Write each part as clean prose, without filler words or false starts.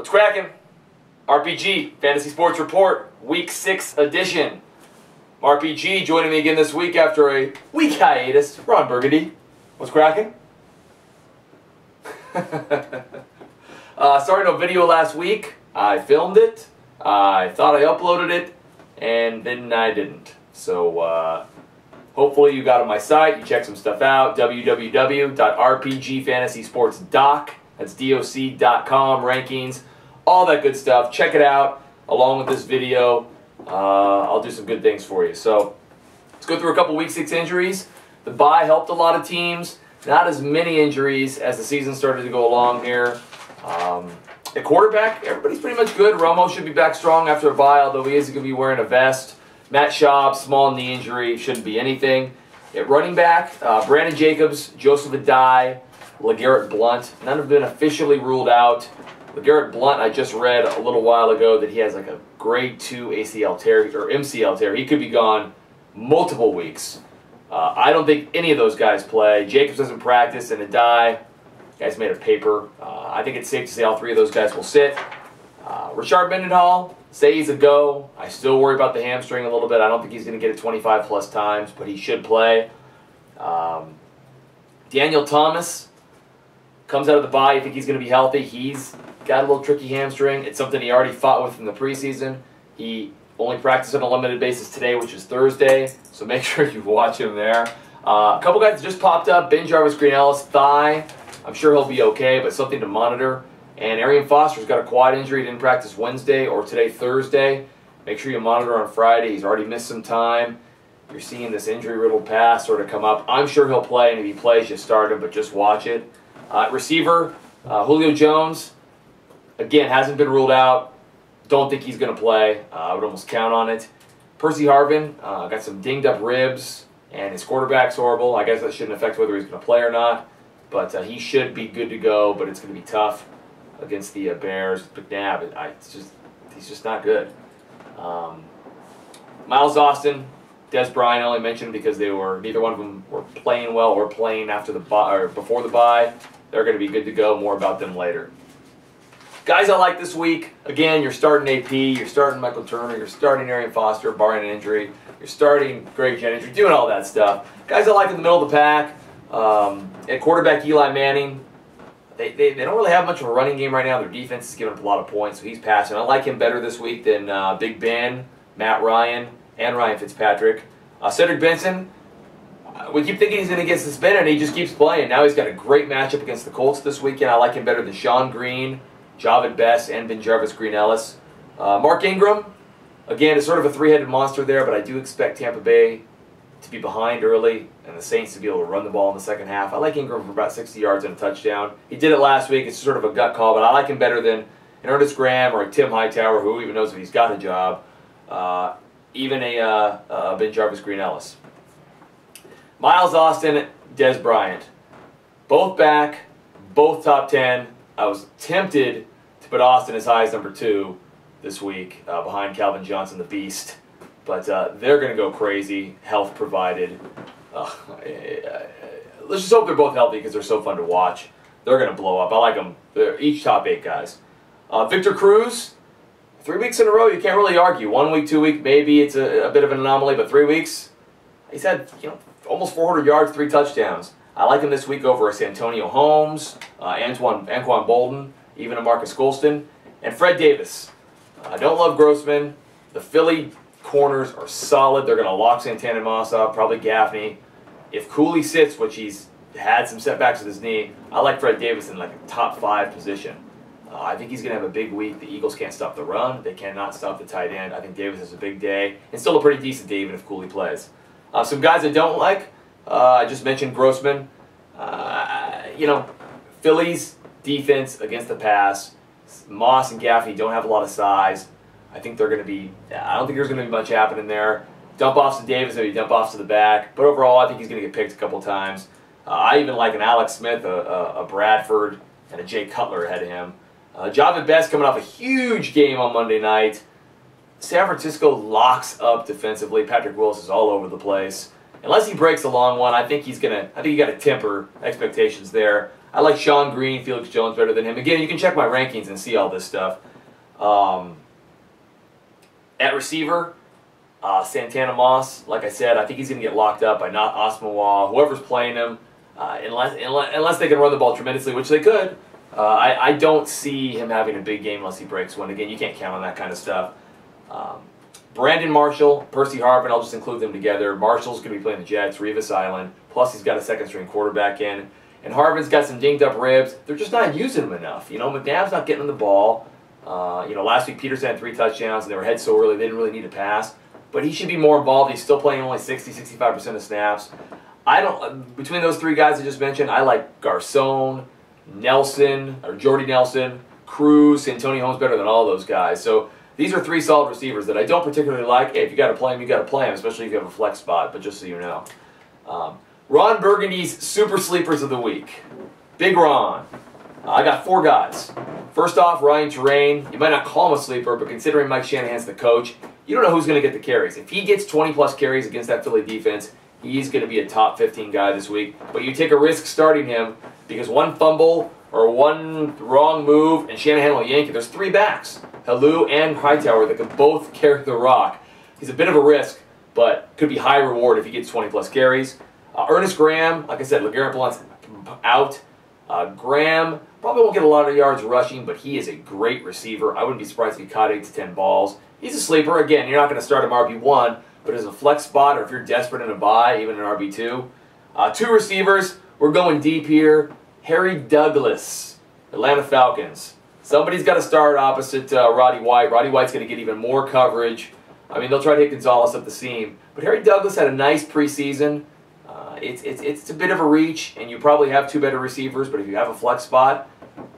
What's cracking? RPG, Fantasy Sports Report, Week 6 edition. RPG joining me again this week after a week hiatus. Ron Burgundy. What's cracking? Started a video last week. I filmed it. I thought I uploaded it, and then I didn't. So hopefully you got on my site. You check some stuff out. www.rpgfantasysportsdoc. That's doc.com, rankings, all that good stuff. Check it out along with this video. I'll do some good things for you. So let's go through a couple Week 6 injuries. The bye helped a lot of teams. Not as many injuries as the season started to go along here. At quarterback, everybody's pretty much good. Romo should be back strong after a bye, although he is going to be wearing a vest. Matt Schaub, small knee injury, shouldn't be anything. At running back, Brandon Jacobs, Joseph Adai, LeGarrette Blount, none have been officially ruled out. LeGarrette Blount, I just read a little while ago that he has like a grade 2 ACL tear or MCL tear. He could be gone multiple weeks. I don't think any of those guys play. Jacobs doesn't practice, and Adai, guys made a paper. I think it's safe to say all three of those guys will sit. Rashard Mendenhall, say he's a go. I still worry about the hamstring a little bit. I don't think he's going to get it 25 plus times, but he should play. Daniel Thomas comes out of the bye. You think he's going to be healthy. He's got a little tricky hamstring. It's something he already fought with in the preseason. He only practiced on a limited basis today, which is Thursday, so make sure you watch him there. A couple guys that just popped up. Ben Jarvis Green-Ellis, thigh. I'm sure he'll be okay, but something to monitor. And Arian Foster's got a quad injury. He didn't practice Wednesday or today, Thursday. Make sure you monitor on Friday. He's already missed some time. You're seeing this injury-riddled pass sort of come up. I'm sure he'll play, and if he plays, you start him, but just watch it. Receiver, Julio Jones, again, hasn't been ruled out. Don't think he's going to play. I would almost count on it. Percy Harvin got some dinged-up ribs, and his quarterback's horrible. I guess that shouldn't affect whether he's going to play or not, but he should be good to go, but it's going to be tough against the Bears. McNabb, he's just not good. Miles Austin, Des Bryant, I only mentioned because neither one of them were playing well or playing after the bye or before the bye. They're going to be good to go. More about them later. Guys I like this week, again, you're starting AP, you're starting Michael Turner, you're starting Arian Foster, barring an injury, you're starting Greg Jennings, you're doing all that stuff. Guys I like in the middle of the pack, at quarterback Eli Manning, they don't really have much of a running game right now. Their defense is giving up a lot of points, so he's passing. I like him better this week than Big Ben, Matt Ryan, and Ryan Fitzpatrick. Cedric Benson, we keep thinking he's going to get suspended, and he just keeps playing. Now he's got a great matchup against the Colts this weekend. I like him better than Sean Green, Javid Best, and Ben Jarvis Green-Ellis. Mark Ingram, again, is sort of a three-headed monster there, but I do expect Tampa Bay to be behind early and the Saints to be able to run the ball in the second half. I like Ingram for about 60 yards and a touchdown. He did it last week. It's sort of a gut call, but I like him better than an Ernest Graham or a Tim Hightower, who even knows if he's got a job, even a Ben Jarvis Green-Ellis. Miles Austin, Des Bryant. Both back, both top 10. I was tempted to put Austin as high as number 2 this week, behind Calvin Johnson, the Beast. But they're going to go crazy, health provided. Let's just hope they're both healthy because they're so fun to watch. They're going to blow up. I like them. They're each top 8 guys. Victor Cruz, 3 weeks in a row, you can't really argue. 1 week, 2 week, maybe it's a bit of an anomaly, but 3 weeks, he's had almost 400 yards, 3 touchdowns. I like him this week over Santonio Holmes, Anquan Bolden, even a Marcus Golston, and Fred Davis. I don't love Grossman. The Philly corners are solid. They're going to lock Santana Moss up, probably Gaffney. If Cooley sits, which he's had some setbacks with his knee, I like Fred Davis in like a top 5 position. I think he's going to have a big week. The Eagles can't stop the run. They cannot stop the tight end. I think Davis has a big day, and still a pretty decent day even if Cooley plays. Some guys I don't like, I just mentioned Grossman. Philly's defense against the pass, Moss and Gaffney don't have a lot of size. I don't think there's going to be much happening there. Dump-offs to Davis, maybe dump-offs to the back. But overall, I think he's going to get picked a couple times. I even like an Alex Smith, a Bradford, and a Jay Cutler ahead of him. Javid Best coming off a huge game on Monday night. San Francisco locks up defensively. Patrick Willis is all over the place. Unless he breaks a long one, I think you got to temper expectations there. I like Sean Green, Felix Jones better than him. Again, you can check my rankings and see all this stuff. At receiver, Santana Moss, like I said, I think he's going to get locked up by not Osmawa, whoever's playing him, unless they can run the ball tremendously, which they could. I don't see him having a big game unless he breaks one. Again, you can't count on that kind of stuff. Brandon Marshall, Percy Harvin, I'll just include them together. Marshall's going to be playing the Jets, Revis Island, plus he's got a second-string quarterback in. And Harvin's got some dinged-up ribs. They're just not using him enough. You know, McNabb's not getting him the ball. You know, last week Peterson had 3 touchdowns, and they were head so early they didn't really need to pass. But he should be more involved. He's still playing only 60-65% of snaps. Between those 3 guys I just mentioned, I like Garcon, Nelson, or Jordy Nelson, Cruz, Antonio Holmes better than all those guys. So these are 3 solid receivers that I don't particularly like. Hey, if you got to play them, you got to play them, especially if you have a flex spot. But just so you know, Ron Burgundy's super sleepers of the week. Big Ron. I got 4 guys. First off, Ryan Terrain. You might not call him a sleeper, but considering Mike Shanahan's the coach, you don't know who's going to get the carries. If he gets 20-plus carries against that Philly defense, he's going to be a top 15 guy this week. But you take a risk starting him because one fumble or one wrong move, and Shanahan will yank it. There's 3 backs, Halou and Hightower, that can both carry the rock. He's a bit of a risk, but could be high reward if he gets 20-plus carries. Ernest Graham, like I said, LeGarrette Blount's out. Graham probably won't get a lot of yards rushing, but he is a great receiver. I wouldn't be surprised if he caught 8 to 10 balls. He's a sleeper. Again, you're not going to start him RB1, but as a flex spot or if you're desperate in a buy, even an RB2. 2 receivers. We're going deep here. Harry Douglas, Atlanta Falcons. Somebody's got to start opposite Roddy White. Roddy White's going to get even more coverage. I mean, they'll try to hit Gonzalez up the seam. But Harry Douglas had a nice preseason. It's a bit of a reach, and you probably have 2 better receivers, but if you have a flex spot,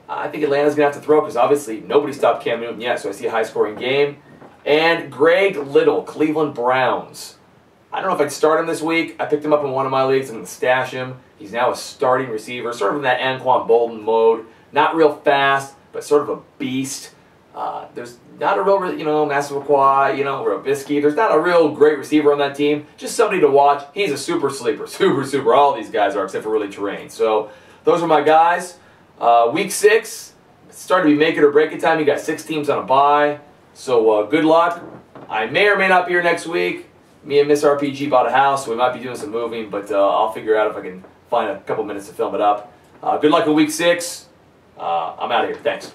I think Atlanta's going to have to throw because obviously nobody stopped Cam Newton yet, so I see a high-scoring game. And Greg Little, Cleveland Browns. I don't know if I'd start him this week. I picked him up in one of my leagues. I'm going to stash him. He's now a starting receiver, sort of in that Anquan Bolden mode. Not real fast, but sort of a beast. There's not a real, you know, Massaquoi, you know, Robisky. There's not a real great receiver on that team. Just somebody to watch. He's a super sleeper. Super. All these guys are, except for really Terrain. So those are my guys. Week 6, it's starting to be make it or break it time. You got 6 teams on a bye. So good luck. I may or may not be here next week. Me and Miss RPG bought a house, so we might be doing some moving, but I'll figure out if I can find a couple minutes to film it up. Good luck in Week 6. I'm out of here. Thanks.